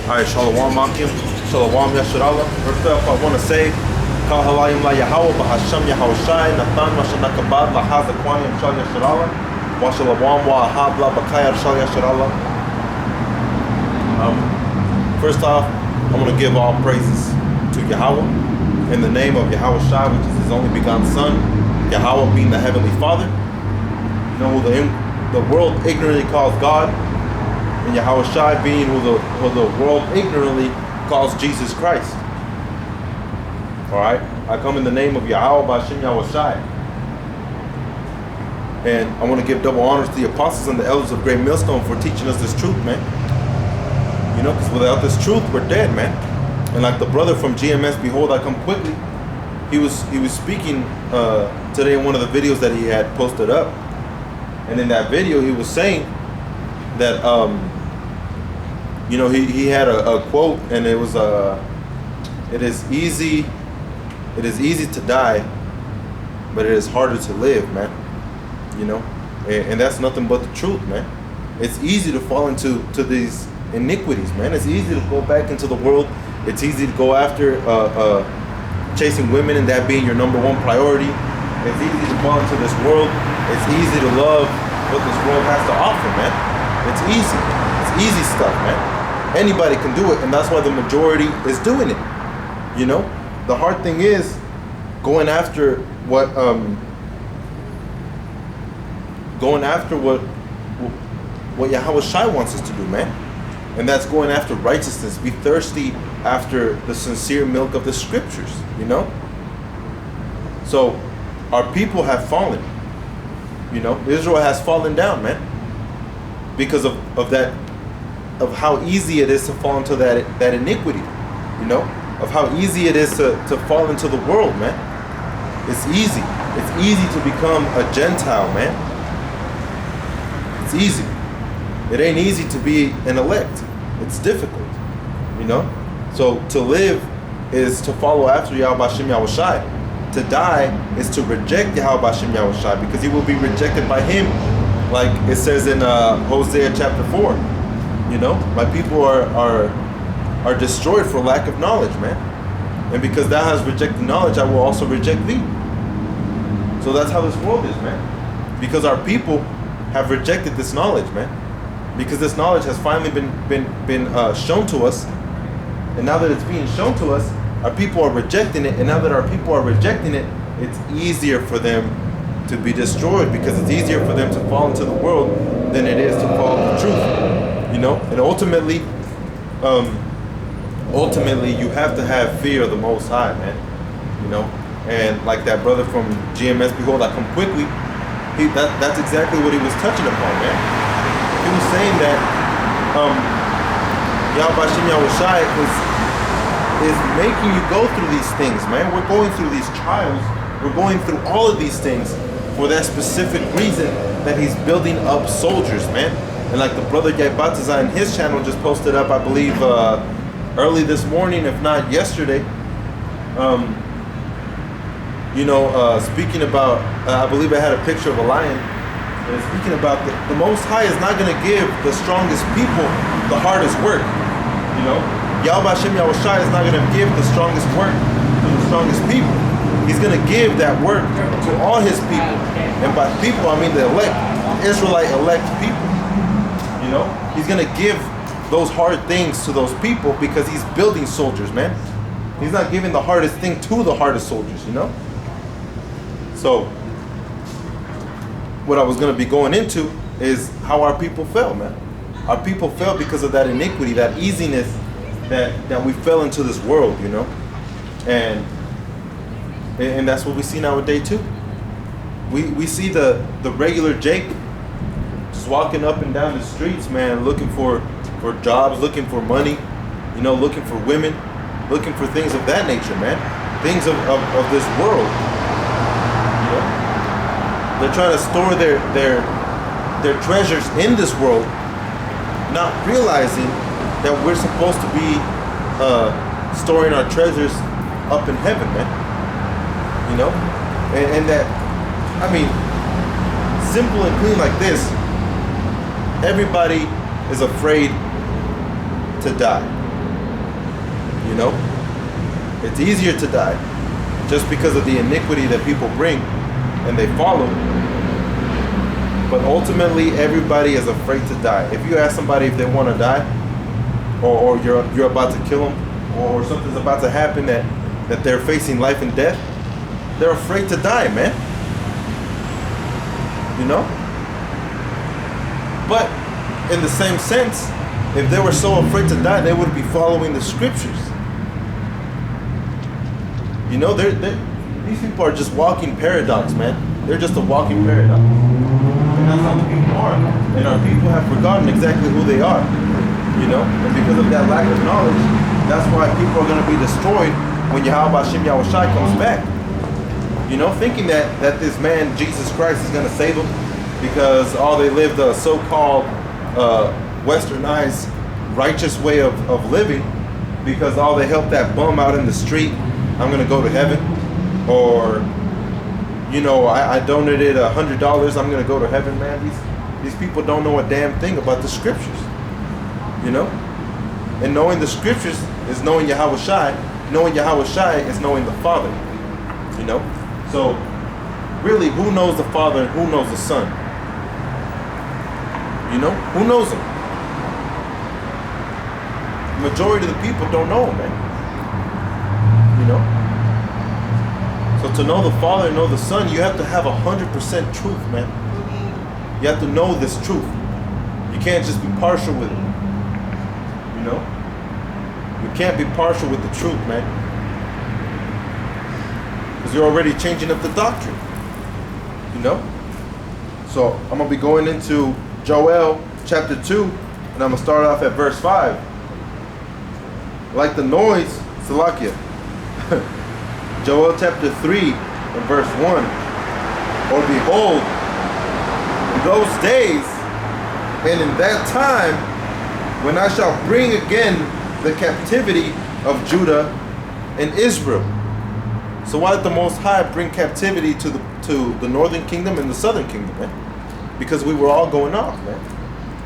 Alright, Shalom Makim, Shalom Yasharallah. First up, I want to say, Kal Halayim La Yahawah, Bahasham Yahawashi, Nathan Mashanakabad, La Hazakwani, Shal Yasharallah, Wa Shalom Wa Ahab La Bakayar Shal Yasharallah. First off, I want to give all praises to Yahweh in the name of Yahweh Shai, which is his only begotten Son, Yahweh being the Heavenly Father. You know who the world ignorantly calls God, and Yahweh Shai being who the world ignorantly calls Jesus Christ. Alright? I come in the name of Yahweh B'Hashem Yahweh Shai. And I want to give double honors to the apostles and the elders of Great Millstone for teaching us this truth, man. You know, because without this truth, we're dead, man. And like the brother from GMS, Behold, I Come Quickly, he was speaking today in one of the videos that he had posted up. And in that video, he was saying that, you know, he had a quote, and it was, it is easy to die, but it is harder to live, man. You know, and that's nothing but the truth, man. It's easy to fall into these iniquities, man. It's easy to go back into the world. It's easy to go after chasing women and that being your number one priority. It's easy to fall into this world. It's easy to love what this world has to offer, man. It's easy. It's easy stuff, man. Anybody can do it, and that's why the majority is doing it. You know, the hard thing is going after what Yahweh Shai wants us to do, man. And that's going after righteousness. Be thirsty after the sincere milk of the scriptures, you know? So our people have fallen. You know, Israel has fallen down, man. Because of that, of how easy it is to fall into that iniquity, you know? Of how easy it is to fall into the world, man. It's easy. It's easy to become a Gentile, man. It's easy. It ain't easy to be an elect. It's difficult, you know? So to live is to follow after Yahweh B'Hashem Yahweh Shai. To die is to reject Yahweh B'Hashem Yahweh Shai, because he will be rejected by him, like it says in Hosea chapter 4. You know, my people are destroyed for lack of knowledge, man. And because thou hast rejected knowledge, I will also reject thee. So that's how this world is, man. Because our people have rejected this knowledge, man. Because this knowledge has finally been shown to us, and now that it's being shown to us, our people are rejecting it. And now that our people are rejecting it, it's easier for them to be destroyed, because it's easier for them to fall into the world than it is to follow the truth. You know, and ultimately, you have to have fear of the Most High, man. You know, and like that brother from GMS, Behold, I Come Quickly. That's exactly what he was touching upon, man. He was saying that Yahweh B'Hashem Yahweh Shai is making you go through these things, man. We're going through these trials. We're going through all of these things for that specific reason, that he's building up soldiers, man. And like the brother Bataza in his channel just posted up, I believe early this morning, if not yesterday, you know, speaking about, I believe I had a picture of a lion. And speaking about the Most High is not going to give the strongest people the hardest work. You know, Yahweh B'Hashem Yahweh Shai is not going to give the strongest work to the strongest people. He's going to give that work to all his people. And by people, I mean the elect, Israelite elect people. You know, he's going to give those hard things to those people because he's building soldiers, man. He's not giving the hardest thing to the hardest soldiers, you know? So, what I was going to be going into is how our people fell, man. Our people fell because of that iniquity, that easiness that we fell into this world, you know? And that's what we see nowadays too. We see the regular Jake just walking up and down the streets, man, looking for jobs, looking for money, you know, looking for women, looking for things of that nature, man. Things of this world. You know? They're trying to store their treasures in this world, not realizing that we're supposed to be storing our treasures up in heaven, man. You know? And that, I mean, simple and clean like this, everybody is afraid to die. You know? It's easier to die just because of the iniquity that people bring and they follow. But ultimately, everybody is afraid to die. If you ask somebody if they want to die, or you're about to kill them, or something's about to happen that they're facing life and death, they're afraid to die, man. You know? But in the same sense, if they were so afraid to die, they would be following the scriptures. You know, these people are just walking paradox, man. They're just a walking paradox. And that's how the people are. And our people have forgotten exactly who they are. You know? And because of that lack of knowledge, that's why people are going to be destroyed when Yahweh Hashem Yahushai comes back. You know, thinking that this man, Jesus Christ, is going to save them because they lived a so-called westernized righteous way of living, because they helped that bum out in the street, I'm going to go to heaven. Or, you know, I donated $100, I'm going to go to heaven, man. These people don't know a damn thing about the scriptures. You know? And knowing the scriptures is knowing Yahweh Shai. Knowing Yahweh Shai is knowing the Father. You know? So, really, who knows the Father and who knows the Son? You know? Who knows him? The majority of the people don't know him, man. You know? So to know the Father and know the Son, you have to have 100% truth, man. You have to know this truth. You can't just be partial with it. You know? You can't be partial with the truth, man. Because you're already changing up the doctrine. You know? So I'm going to be going into Joel chapter 2, and I'm going to start off at verse 5. Like the noise, Salakia. Joel chapter 3 and verse 1. Or behold, in those days and in that time, when I shall bring again the captivity of Judah and Israel. So why did the Most High bring captivity to the northern kingdom and the southern kingdom, man? Because we were all going off, man.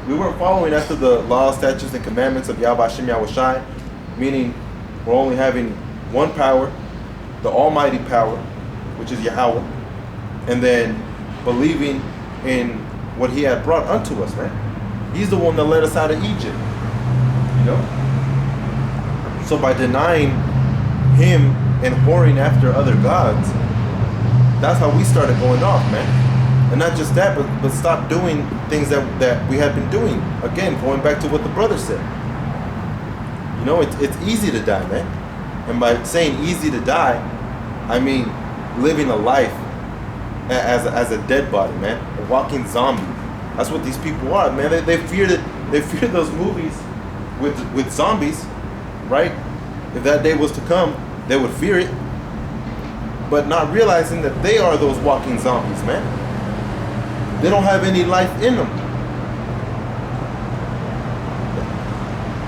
We weren't following after the laws, statutes, and commandments of Yahweh Hashem Yahushai, meaning we're only having one power, the almighty power, which is Yahweh, and then believing in what he had brought unto us, man. He's the one that led us out of Egypt, you know? So by denying him and whoring after other gods, that's how we started going off, man. And not just that, but stop doing things that we had been doing. Again, going back to what the brother said. You know, it's easy to die, man. And by saying easy to die, I mean living a life as a dead body, man. A walking zombie. That's what these people are, man. They fear those movies with zombies, right? If that day was to come, they would fear it. But not realizing that they are those walking zombies, man. They don't have any life in them.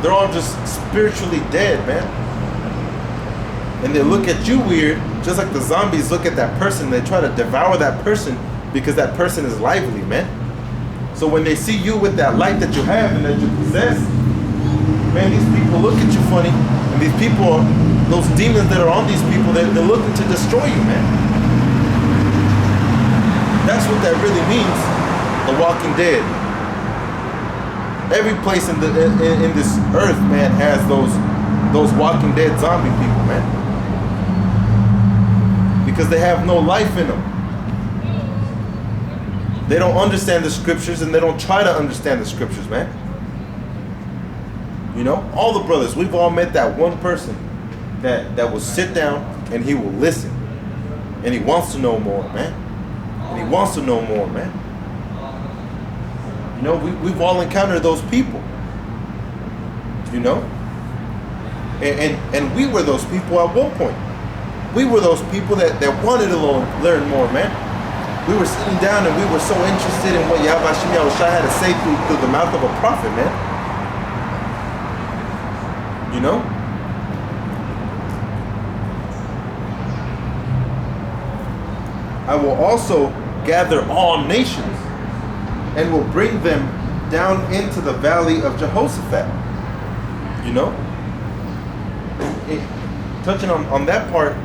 They're all just spiritually dead, man. And they look at you weird, just like the zombies look at that person. They try to devour that person because that person is lively, man. So when they see you with that light that you have and that you possess, man, these people look at you funny. And these people, those demons that are on these people, they're looking to destroy you, man. That's what that really means, the walking dead. Every place in this earth, man, has those walking dead zombie people, man. Because they have no life in them. They don't understand the scriptures, and they don't try to understand the scriptures, man. You know, all the brothers, we've all met that one person that will sit down and he will listen. And he wants to know more, man. And he wants to know more, man. You know, we've all encountered those people. You know? And we were those people at one point. We were those people that wanted to learn more, man. We were sitting down and we were so interested in what Yahweh Hashem Yahushai had to say through the mouth of a prophet, man. You know? I will also gather all nations and will bring them down into the valley of Jehoshaphat. You know? touching on that part,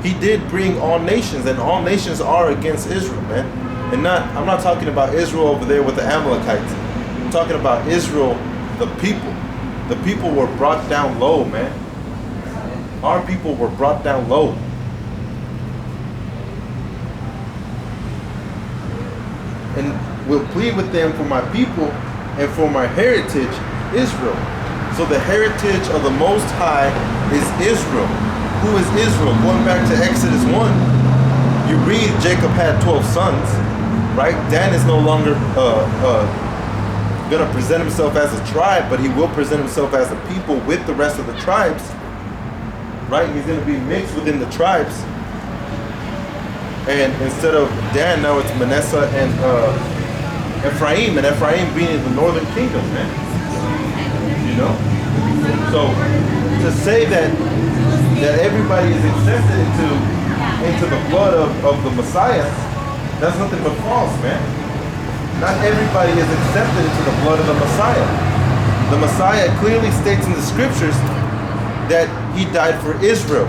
he did bring all nations, and all nations are against Israel, man. And I'm not talking about Israel over there with the Amalekites. I'm talking about Israel, the people. The people were brought down low, man. Our people were brought down low. And will plead with them for my people and for my heritage, Israel. So the heritage of the Most High is Israel. Who is Israel? Going back to Exodus 1, you read Jacob had 12 sons, right? Dan is no longer going to present himself as a tribe, but he will present himself as a people with the rest of the tribes, right? He's going to be mixed within the tribes. And instead of Dan, now it's Manasseh and Ephraim, and Ephraim being the northern kingdom, man. You know? So to say that everybody is accepted into the blood of the Messiah, that's nothing but false, man. Not everybody is accepted into the blood of the Messiah. The Messiah clearly states in the scriptures that he died for Israel.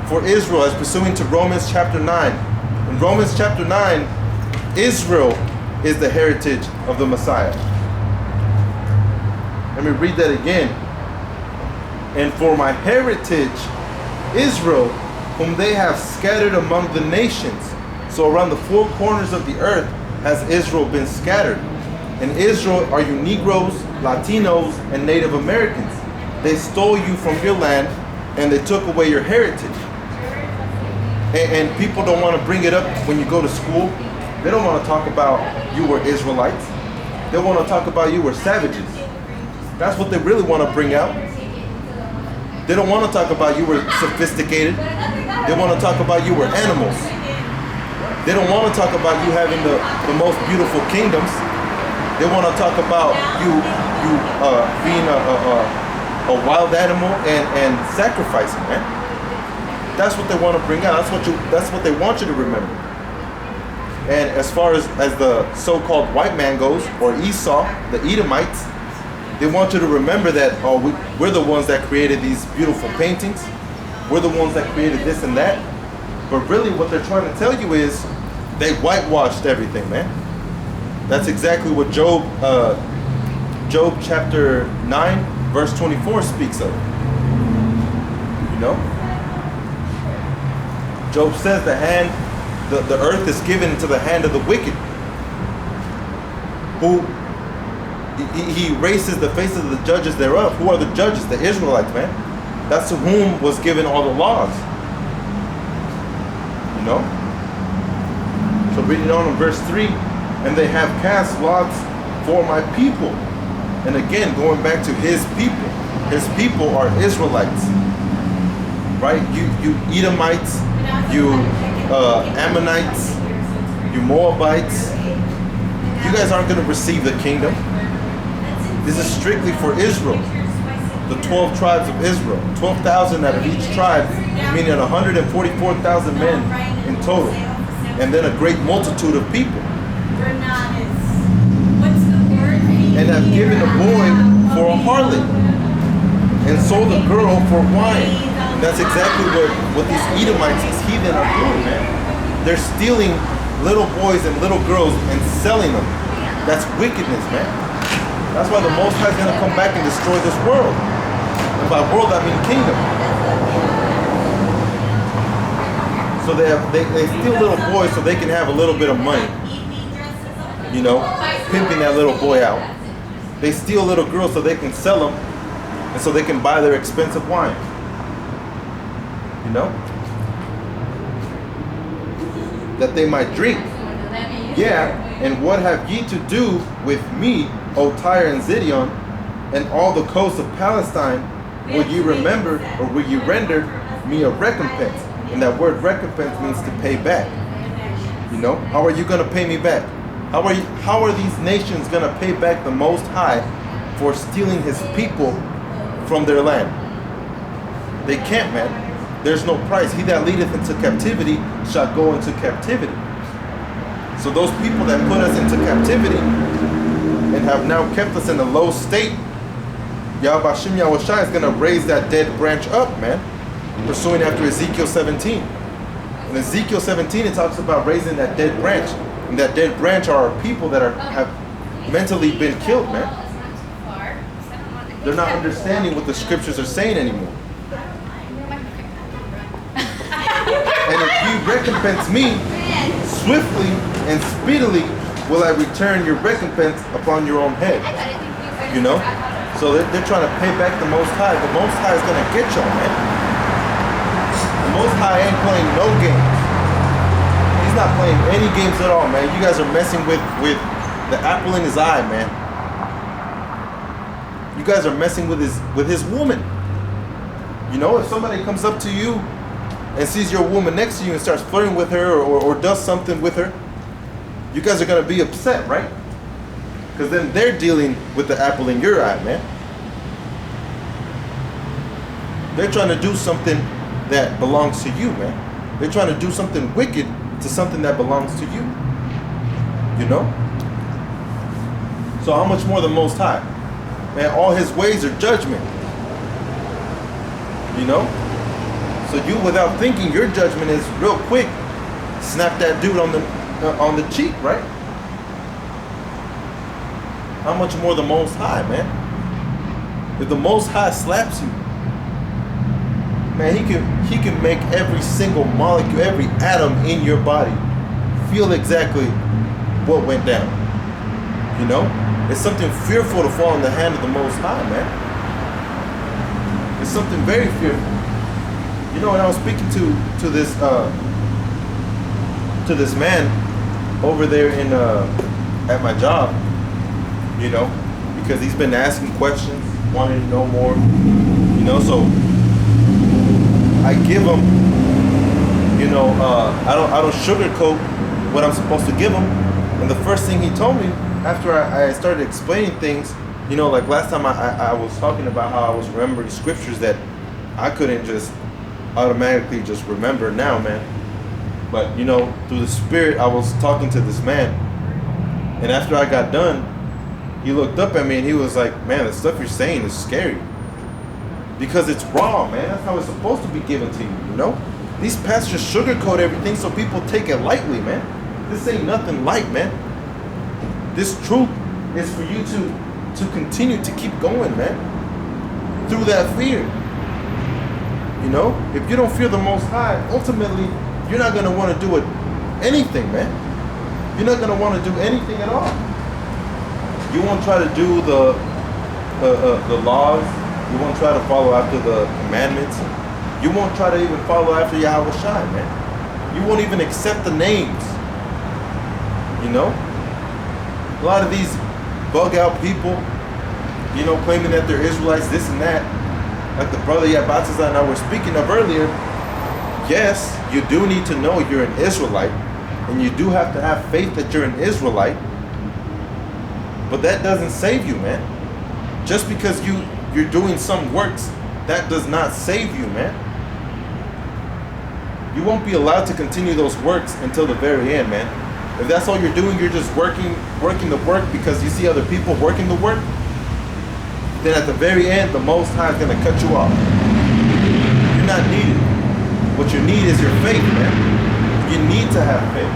For Israel, as pursuing to Romans chapter 9. In Romans chapter 9, Israel is the heritage of the Messiah. Let me read that again. And for my heritage, Israel, whom they have scattered among the nations. So around the four corners of the earth has Israel been scattered. And Israel are you Negroes, Latinos, and Native Americans. They stole you from your land and they took away your heritage. And people don't want to bring it up when you go to school. They don't want to talk about you were Israelites. They want to talk about you were savages. That's what they really want to bring out. They don't want to talk about you were sophisticated. They want to talk about you were animals. They don't want to talk about you having the most beautiful kingdoms. They want to talk about you being a wild animal and sacrificing, man. That's what they want to bring out. That's what they want you to remember. And as far as the so-called white man goes, or Esau, the Edomites, they want you to remember that we're the ones that created these beautiful paintings. We're the ones that created this and that. But really what they're trying to tell you is they whitewashed everything, man. That's exactly what Job chapter 9, verse 24 speaks of. You know? Job says the earth is given into the hand of the wicked. Who he erases the faces of the judges thereof. Who are the judges? The Israelites, man. That's to whom was given all the laws. You know? So reading on in verse 3, and they have cast lots for my people. And again, going back to his people. His people are Israelites. Right? You Edomites, you Ammonites, you Moabites. You guys aren't going to receive the kingdom. This is strictly for Israel. The 12 tribes of Israel. 12,000 out of each tribe, meaning 144,000 men in total. And then a great multitude of people. And have given a boy for a harlot and sold a girl for wine. And that's exactly what these Edomites, these heathen are doing, man. They're stealing little boys and little girls and selling them. That's wickedness, man. That's why the Most High is going to come back and destroy this world. And by world, I mean kingdom. So they steal little boys so they can have a little bit of money. You know, pimping that little boy out. They steal little girls so they can sell them and so they can buy their expensive wine. You know? That they might drink. Yeah, and what have ye to do with me, O Tyre and Zidon, and all the coasts of Palestine? Will ye remember, or will ye render me a recompense? And that word recompense means to pay back. You know, how are you going to pay me back? How are these nations going to pay back the Most High for stealing his people from their land? They can't, man. There's no price. He that leadeth into captivity shall go into captivity. So those people that put us into captivity and have now kept us in a low state, Yahweh Hashem Yahweh Shai is going to raise that dead branch up, man. Pursuing after Ezekiel 17. In Ezekiel 17, it talks about raising that dead branch. And that dead branch are people that have mentally been killed, man. They're not understanding what the scriptures are saying anymore. And if you recompense me, swiftly and speedily will I return your recompense upon your own head. You know? So they're trying to pay back the Most High. The Most High is going to get y'all, man. The Most High ain't playing no games. He's not playing any games at all, man. You guys are messing with the apple in his eye, man. You guys are messing with his woman. You know, if somebody comes up to you and sees your woman next to you and starts flirting with her or does something with her, you guys are going to be upset, right? Because then they're dealing with the apple in your eye, man. They're trying to do something that belongs to you, man. They're trying to do something wicked to something that belongs to you. You know? So how much more the Most High? Man, all his ways are judgment. You know? So you, without thinking, your judgment is real quick. Snap that dude on the cheek, right? How much more the Most High, man? If the Most High slaps you, man, he can make every single molecule, every atom in your body feel exactly what went down. You know? It's something fearful to fall in the hand of the Most High, man. It's something very fearful. You know, when I was speaking to this man over there in at my job, you know, because he's been asking questions, wanting to know more, you know, so I give him, you know, I don't sugarcoat what I'm supposed to give him. And the first thing he told me after I started explaining things, you know, like last time I was talking about how I was remembering scriptures that I couldn't just automatically just remember now, man. But, you know, through the Spirit, I was talking to this man. And after I got done, he looked up at me and he was like, man, the stuff you're saying is scary. Because it's raw, man. That's how it's supposed to be given to you, you know? These pastors sugarcoat everything so people take it lightly, man. This ain't nothing light, man. This truth is for you to continue to keep going, man. Through that fear. You know? If you don't fear the Most High, ultimately, you're not going to want to do anything, man. You're not going to want to do anything at all. You won't try to do the laws. You won't try to follow after the commandments. You won't try to even follow after Yahweh Shai, man. You won't even accept the names. You know? A lot of these bug out people, you know, claiming that they're Israelites, this and that. Like the brother Yabatazah and I were speaking of earlier. Yes, you do need to know you're an Israelite. And you do have to have faith that you're an Israelite. But that doesn't save you, man. Just because you're doing some works, that does not save you, man. You won't be allowed to continue those works until the very end, man. If that's all you're doing, you're just working the work because you see other people working the work, then at the very end, the Most High is going to cut you off. You're not needed. What you need is your faith, man. You need to have faith.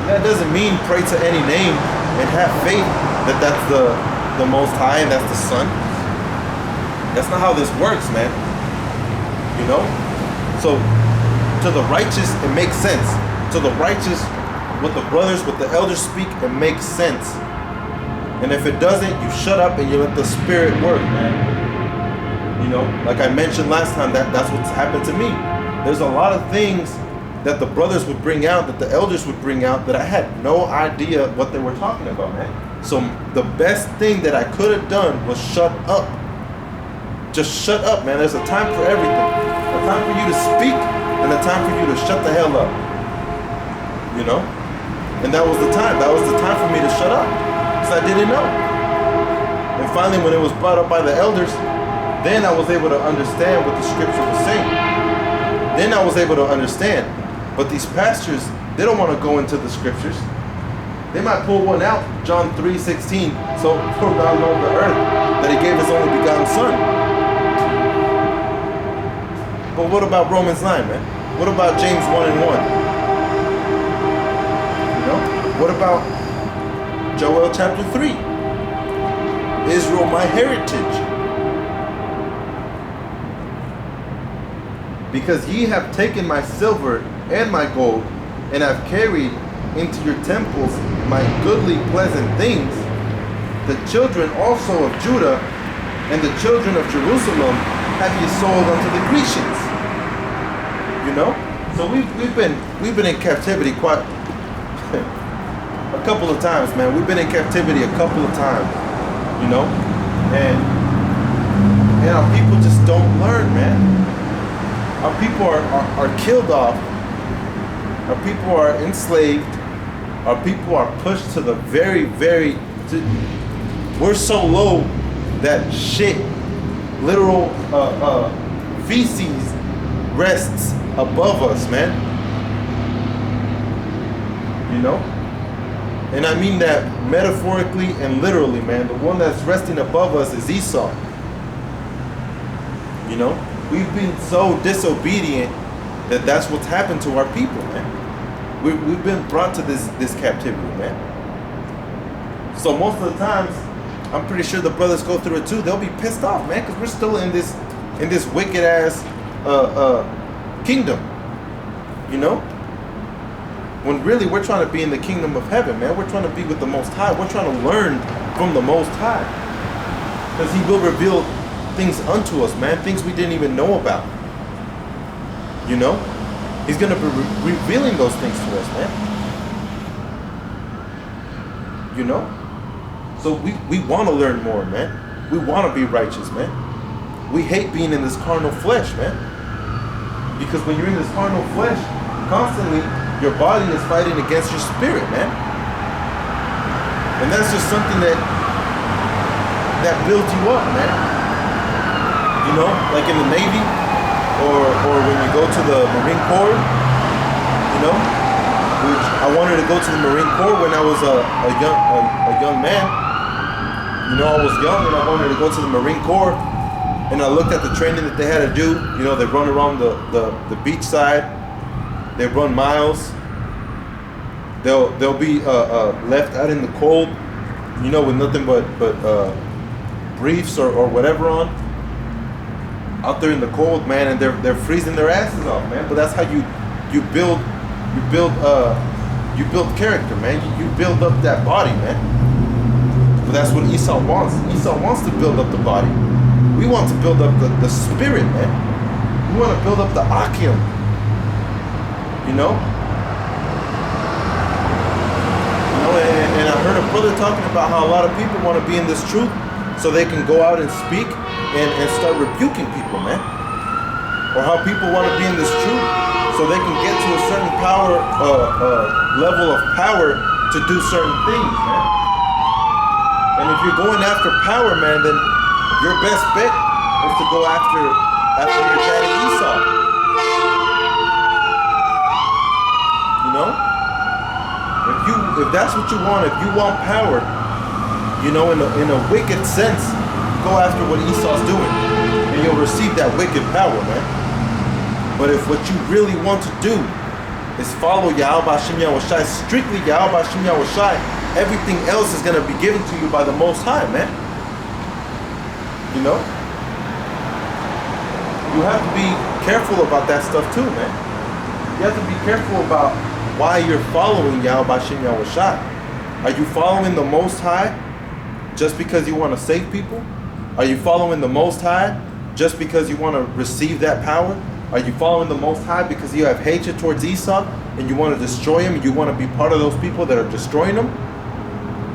And that doesn't mean pray to any name and have faith that that's the Most High and that's the Son. That's not how this works, man. You know? So, to the righteous, it makes sense. To the righteous, what the brothers, what the elders speak, it makes sense. And if it doesn't, you shut up and you let the Spirit work, man. You know, like I mentioned last time, that's what's happened to me. There's a lot of things that the brothers would bring out, that the elders would bring out, that I had no idea what they were talking about, man. So the best thing that I could have done was shut up. Just shut up, man. There's a time for everything. A time for you to speak and a time for you to shut the hell up. You know? And that was the time. That was the time for me to shut up. Because I didn't know. And finally, when it was brought up by the elders, then I was able to understand what the scripture was saying. Then I was able to understand. But these pastors, they don't want to go into the scriptures. They might pull one out, John 3:16. So for God loved the earth, that he gave his only begotten son. But what about Romans 9, man? What about James 1 and 1? You know? What about Joel chapter 3? Israel, my heritage. Because ye have taken my silver and my gold, and have carried into your temples my goodly pleasant things, the children also of Judah and the children of Jerusalem have ye sold unto the Grecians. You know? So we've been in captivity quite a couple of times, man. We've been in captivity a couple of times, you know? And our people just don't learn, man. Our people are killed off. Our people are enslaved. Our people are pushed to the very, we're so low that shit, literal feces rests above us, man. You know? And I mean that metaphorically and literally, man. The one that's resting above us is Esau. You know? We've been so disobedient that that's what's happened to our people, man. We've been brought to this captivity, man. So most of the times, I'm pretty sure the brothers go through it too. They'll be pissed off, man, because we're still in this wicked ass kingdom, you know. When really we're trying to be in the kingdom of heaven, man. We're trying to be with the Most High. We're trying to learn from the Most High, because He will reveal things unto us, man. Things we didn't even know about. You know, He's gonna be revealing those things to us, man. You know. So we want to learn more, man. We want to be righteous, man. We hate being in this carnal flesh, man. Because when you're in this carnal flesh, constantly your body is fighting against your spirit, man. And that's just something that builds you up, man. You know, like in the Navy, or when you go to the Marine Corps, you know, which I wanted to go to the Marine Corps when I was a young man. You know, I was young and I wanted to go to the Marine Corps, and I looked at the training that they had to do. You know, they run around the beach side, they run miles. They'll be left out in the cold, you know, with nothing but briefs or whatever on, out there in the cold, man, and they're freezing their asses off, man. But that's how you build character, man. You build up that body, man. But that's what Esau wants. Esau wants to build up the body. We want to build up the spirit, man. We want to build up the Akim. You know? And I heard a brother talking about how a lot of people want to be in this truth so they can go out and speak and start rebuking people, man. Or how people want to be in this truth so they can get to a certain power, level of power to do certain things, man. And if you're going after power, man, then your best bet is to go after your daddy Esau. You know? If that's what you want, if you want power, you know, in a wicked sense, go after what Esau's doing, and you'll receive that wicked power, man. But if what you really want to do is follow Yahweh Hashem Yahushai, strictly Yahweh Hashem Yahushai, everything else is going to be given to you by the Most High, man. You know? You have to be careful about that stuff too, man. You have to be careful about why you're following Yahweh Hashem Yahushai. Are you following the Most High just because you want to save people? Are you following the Most High just because you want to receive that power? Are you following the Most High because you have hatred towards Esau and you want to destroy him and you want to be part of those people that are destroying him?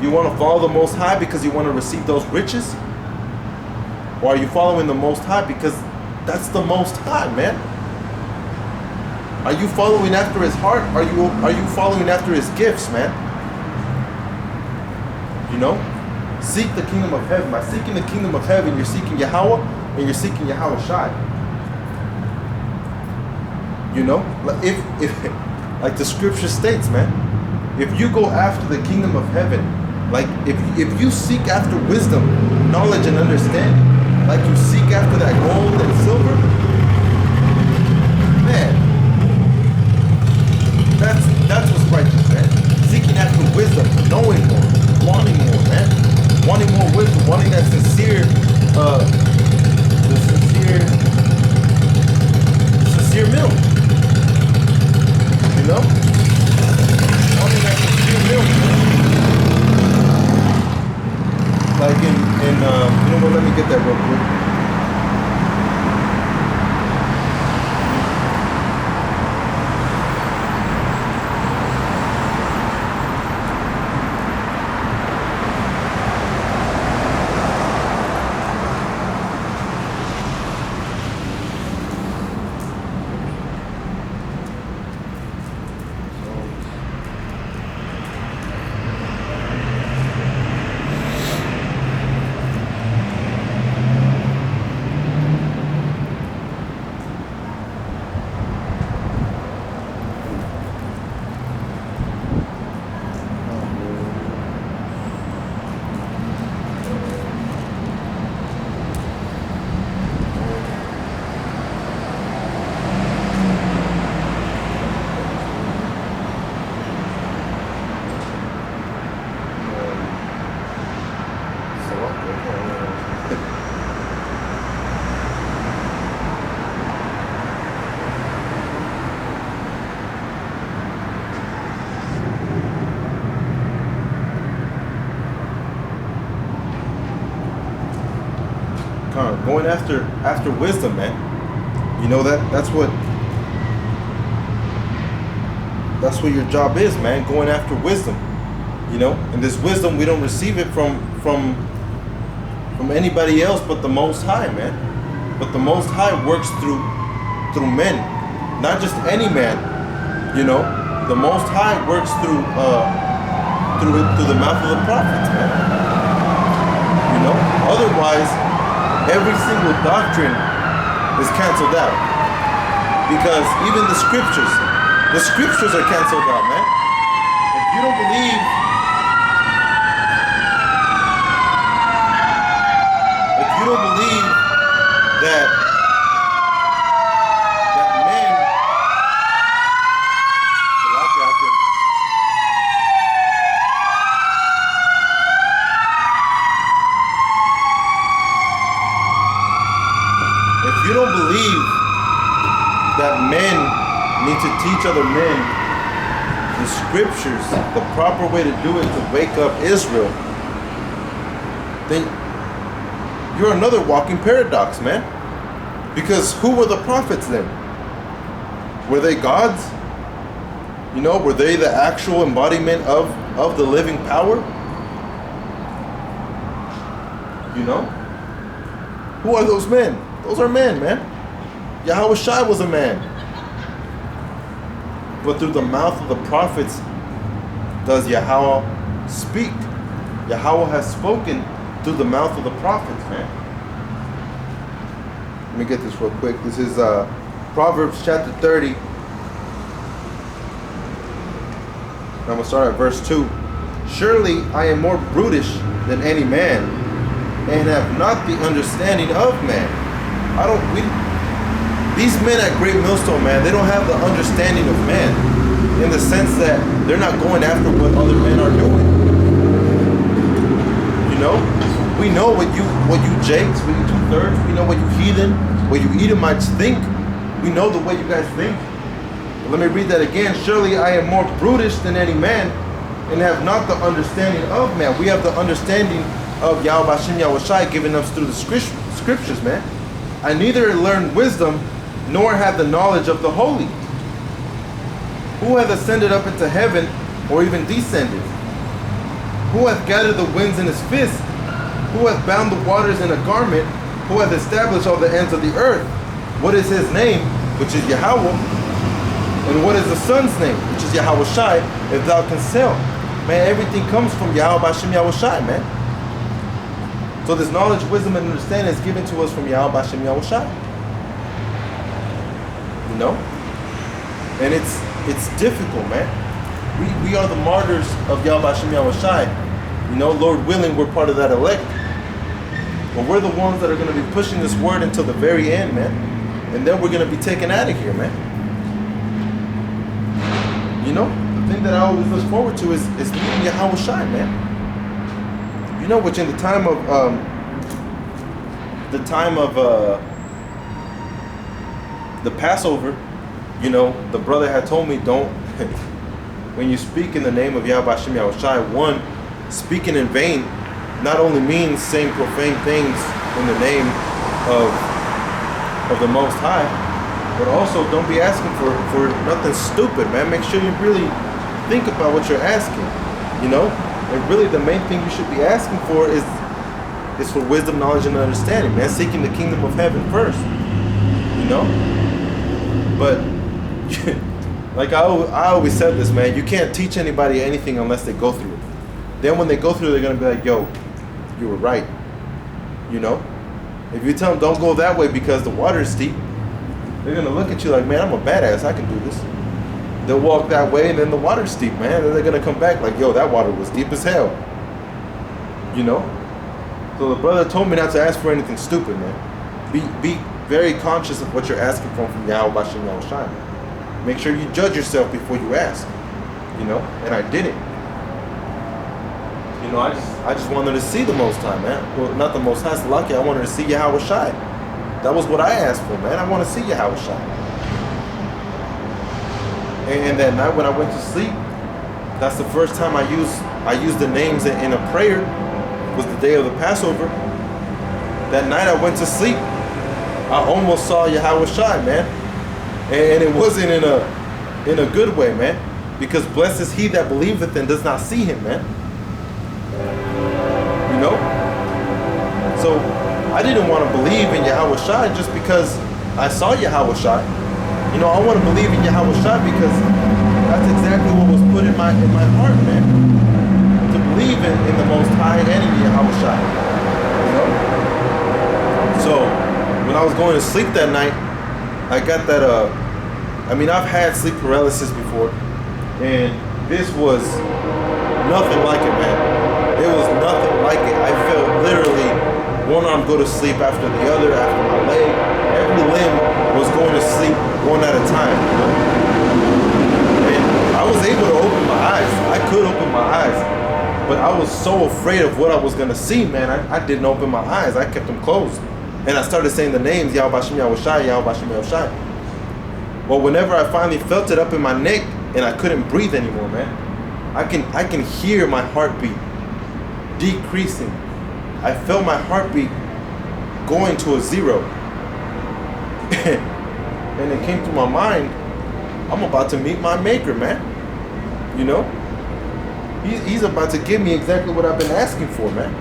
You want to follow the Most High because you want to receive those riches? Or are you following the Most High because that's the Most High, man? Are you following after His heart? Are you following after His gifts, man? You know? Seek the kingdom of heaven. By seeking the kingdom of heaven, you're seeking Yahweh and you're seeking Yahweh Shai. You know? If like the scripture states, man, if you go after the kingdom of heaven, like if you seek after wisdom, knowledge and understanding, like you seek after that gold and silver, man, that's what's righteous, man. Seeking after wisdom, knowing more, wanting more, man. Wanting more wisdom, wanting that sincere milk. You know? Wanting that sincere milk, man. Like you know what, let me get that real quick. Going after wisdom, man. You know that's what your job is, man. Going after wisdom. You know, and this wisdom, we don't receive it from anybody else but the Most High, man. But the Most High works through men, not just any man. You know, the Most High works through the mouth of the prophets, man. You know, otherwise, every single doctrine is canceled out, because even the scriptures are canceled out, man. If you don't believe, that men, if you don't believe that men need to teach other men the scriptures, the proper way to do it to wake up Israel, then you're another walking paradox, man. Because who were the prophets then? Were they gods? You know, were they the actual embodiment of the living power? You know? Who are those men? Those are men, man. Yahweh Shai was a man. But through the mouth of the prophets does Yahweh speak. Yahweh has spoken through the mouth of the prophets, man. Let me get this real quick. This is Proverbs chapter 30. I'm going to start at verse 2. Surely I am more brutish than any man, and have not the understanding of man. These men at Great Millstone, man, they don't have the understanding of man, in the sense that they're not going after what other men are doing. You know? We know what you Jakes, what you two-thirds, we know what you heathen, what you Edomites think. We know the way you guys think. But let me read that again. Surely I am more brutish than any man, and have not the understanding of man. We have the understanding of Yahweh Hashem Yahweh Shai given us through the scriptures, man. I neither learned wisdom nor have the knowledge of the holy. Who hath ascended up into heaven, or even descended? Who hath gathered the winds in his fist? Who hath bound the waters in a garment? Who hath established all the ends of the earth? What is his name, which is Yahweh? And what is the son's name, which is Yahweh Shai, if thou canst tell? Man, everything comes from Yahweh Hashem Yahweh Shai, man. So this knowledge, wisdom, and understanding is given to us from Yahweh Hashem Yahweh Shai. You know? And it's difficult, man. We are the martyrs of Yahweh Hashem Yahweh Shai. You know, Lord willing, we're part of that elect. But we're the ones that are going to be pushing this word until the very end, man. And then we're going to be taken out of here, man. You know, the thing that I always look forward to is meeting Yahweh Shai, man. You know, which in the time of the Passover, you know, the brother had told me, don't, when you speak in the name of Yahweh Hashem Yahweh Shai, one, speaking in vain not only means saying profane things in the name of the Most High, but also don't be asking for nothing stupid, man. Make sure you really think about what you're asking, you know? And really the main thing you should be asking for is for wisdom, knowledge, and understanding, man. Seeking the kingdom of heaven first, you know? But like I always said this, man, you can't teach anybody anything unless they go through it. Then when they go through it, they're going to be like, yo, you were right, you know? If you tell them don't go that way because the water is steep, they're going to look at you like, man, I'm a badass, I can do this. They'll walk that way and then the water's steep, man. And then they're going to come back like, yo, that water was deep as hell, you know? So the brother told me not to ask for anything stupid, man. Be very conscious of what you're asking from Yahweh Bashem Yahweh Shai. Make sure you judge yourself before you ask, you know? And I didn't. You know, I just wanted to see the Most High, man. Well, not the Most High, it's lucky. I wanted to see Yahweh Shai. That was what I asked for, man. I want to see Yahweh Shai. And that night when I went to sleep, that's the first time I used the names in a prayer. It was the day of the Passover. That night I went to sleep. I almost saw Yahweh Shai, man. And it wasn't in a good way, man. Because blessed is he that believeth and does not see him, man. You know? So I didn't want to believe in Yahweh Shai just because I saw Yahweh Shai. You know, I want to believe in Yahweh Shai because that's exactly what was put in my heart, man. To believe in the Most High and in Yahweh Shai. You know? So when I was going to sleep that night, I got that I mean, I've had sleep paralysis before, and this was nothing like it, man. It was nothing like it. I felt literally one arm go to sleep after the other, after my leg. Every limb was going to sleep one at a time, you know? And I was able to open my eyes. I could open my eyes, but I was so afraid of what I was going to see, man. I didn't open my eyes. I kept them closed. And I started saying the names, Yahweh Bashem Yahweh Shai, Yahweh Bashem Yahweh Shai. Well, whenever I finally felt it up in my neck and I couldn't breathe anymore, man, I can hear my heartbeat decreasing. I felt my heartbeat going to a zero. And it came to my mind, I'm about to meet my maker, man. You know? He's about to give me exactly what I've been asking for, man.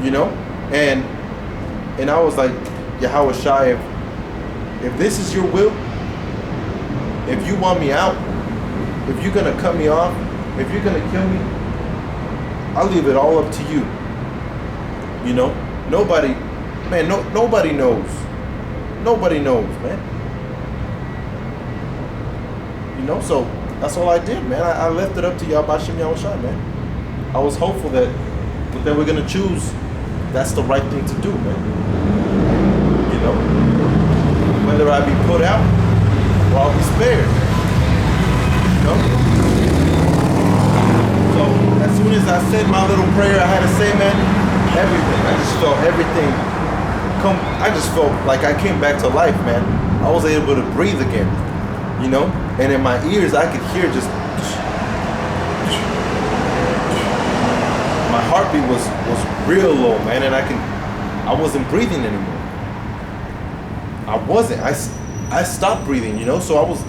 You know? And I was like, Yahweh Shai, if this is your will, if you want me out, if you're going to cut me off, if you're going to kill me, I'll leave it all up to you. You know? Nobody knows. Nobody knows, man. You know, so that's all I did, man. I left it up to Yahweh Bashem Yahweh Shai, man. I was hopeful that we're going to choose that's the right thing to do, man. You know? Whether I be put out or I'll be spared. You know? So as soon as I said my little prayer I had to say, man, everything. I just felt everything I just felt like I came back to life, man. I was able to breathe again. You know? And in my ears I could hear just my heartbeat was real low, man, and I wasn't breathing anymore. I wasn't. I stopped breathing, you know, so I was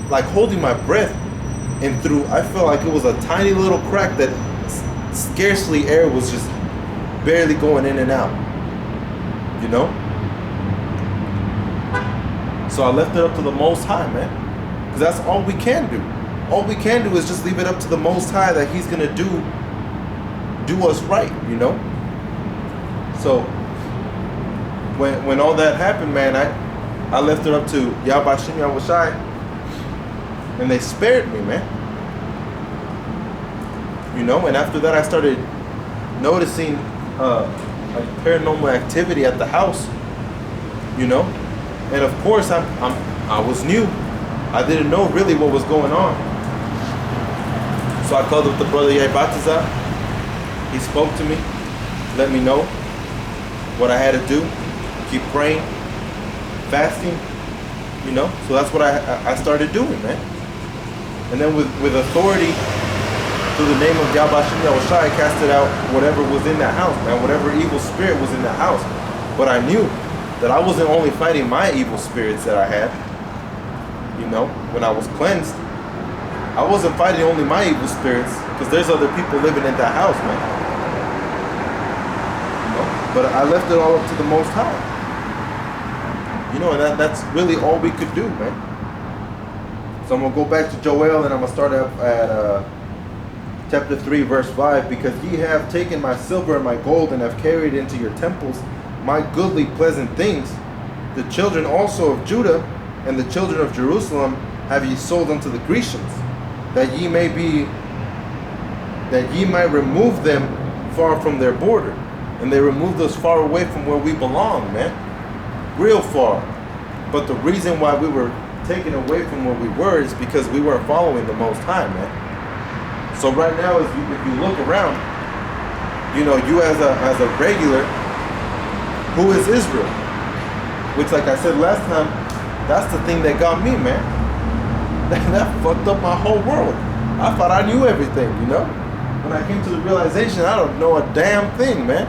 like holding my breath, and I felt like it was a tiny little crack that scarcely air was just barely going in and out, you know? So I left it up to the Most High, man, because that's all we can do. All we can do is just leave it up to the Most High that he's going to do us right, you know? So when all that happened, man, I left it up to Yahweh Bashem Yahweh Shai, and they spared me, man. You know, and after that I started noticing like paranormal activity at the house, you know. And of course, I was new. I didn't know really what was going on. So I called up the brother Yaibatiza. He spoke to me, let me know what I had to do. Keep praying, fasting, you know. So that's what I started doing, man. And then with authority, through the name of Yahbashim Yahushua, I casted out whatever was in that house, man. Whatever evil spirit was in that house. But I knew that I wasn't only fighting my evil spirits that I had, you know, when I was cleansed. I wasn't fighting only my evil spirits, because there's other people living in that house, man. You know? But I left it all up to the Most High. You know, and that's really all we could do, man. So I'm going to go back to Joel, and I'm going to start at chapter 3, verse 5. Because ye have taken my silver and my gold, and have carried into your temples my goodly pleasant things. The children also of Judah and the children of Jerusalem have ye sold unto the Grecians, that ye might remove them far from their border. And they removed us far away from where we belong, man. Real far. But the reason why we were taken away from where we were is because we weren't following the Most High, man. So right now, if you look around, you know, you as a regular, who is Israel? Which, like I said last time, that's the thing that got me, man. That fucked up my whole world. I thought I knew everything, you know? When I came to the realization, I don't know a damn thing, man.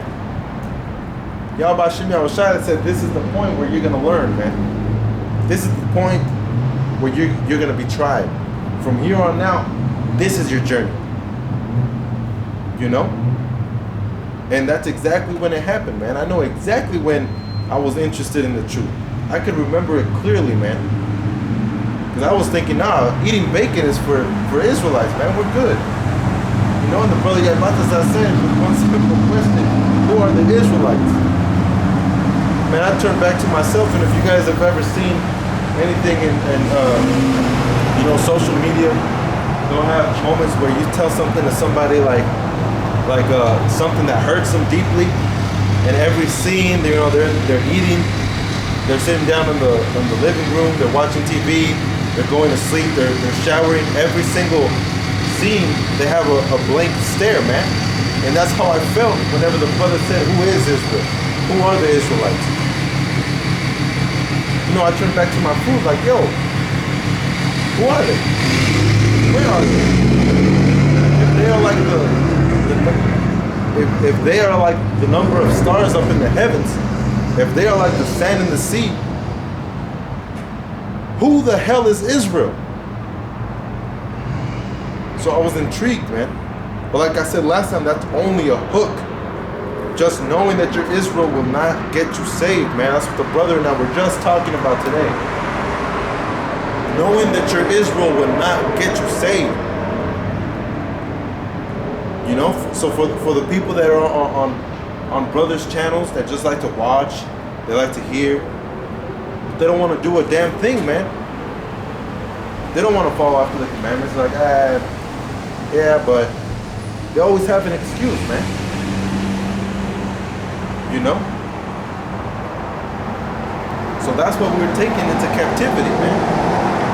Yahbashim Yahushua said, this is the point where you're going to learn, man. This is the point where you're going to be tried. From here on out, this is your journey. You know? And that's exactly when it happened, man. I know exactly when I was interested in the truth. I could remember it clearly, man. Because I was thinking, nah, eating bacon is for Israelites, man. We're good. You know, and the brother Yaibatiza said, with one simple question, who are the Israelites? Man, I turned back to myself, and if you guys have ever seen anything in you know, social media, they'll have moments where you tell something to somebody like something that hurts them deeply, and every scene, you know, they're eating, they're sitting down in the living room, they're watching TV, they're going to sleep, they're showering. Every single scene, they have a blank stare, man. And that's how I felt whenever the brother said, who is Israel? Who are the Israelites? You know, I turned back to my food like, yo, who are they? Where are they? If they are like if they are like the number of stars up in the heavens, if they are like the sand in the sea, who the hell is Israel? So I was intrigued, man. But like I said last time, that's only a hook. Just knowing that you're Israel will not get you saved, man. That's what the brother and I were just talking about today. Knowing that you're Israel will not get you saved. You know, so for the people that are on brothers' channels that just like to watch, they like to hear, but they don't want to do a damn thing, man. They don't want to follow after the commandments. Like, yeah, but they always have an excuse, man. You know? So that's what we were taken into captivity, man.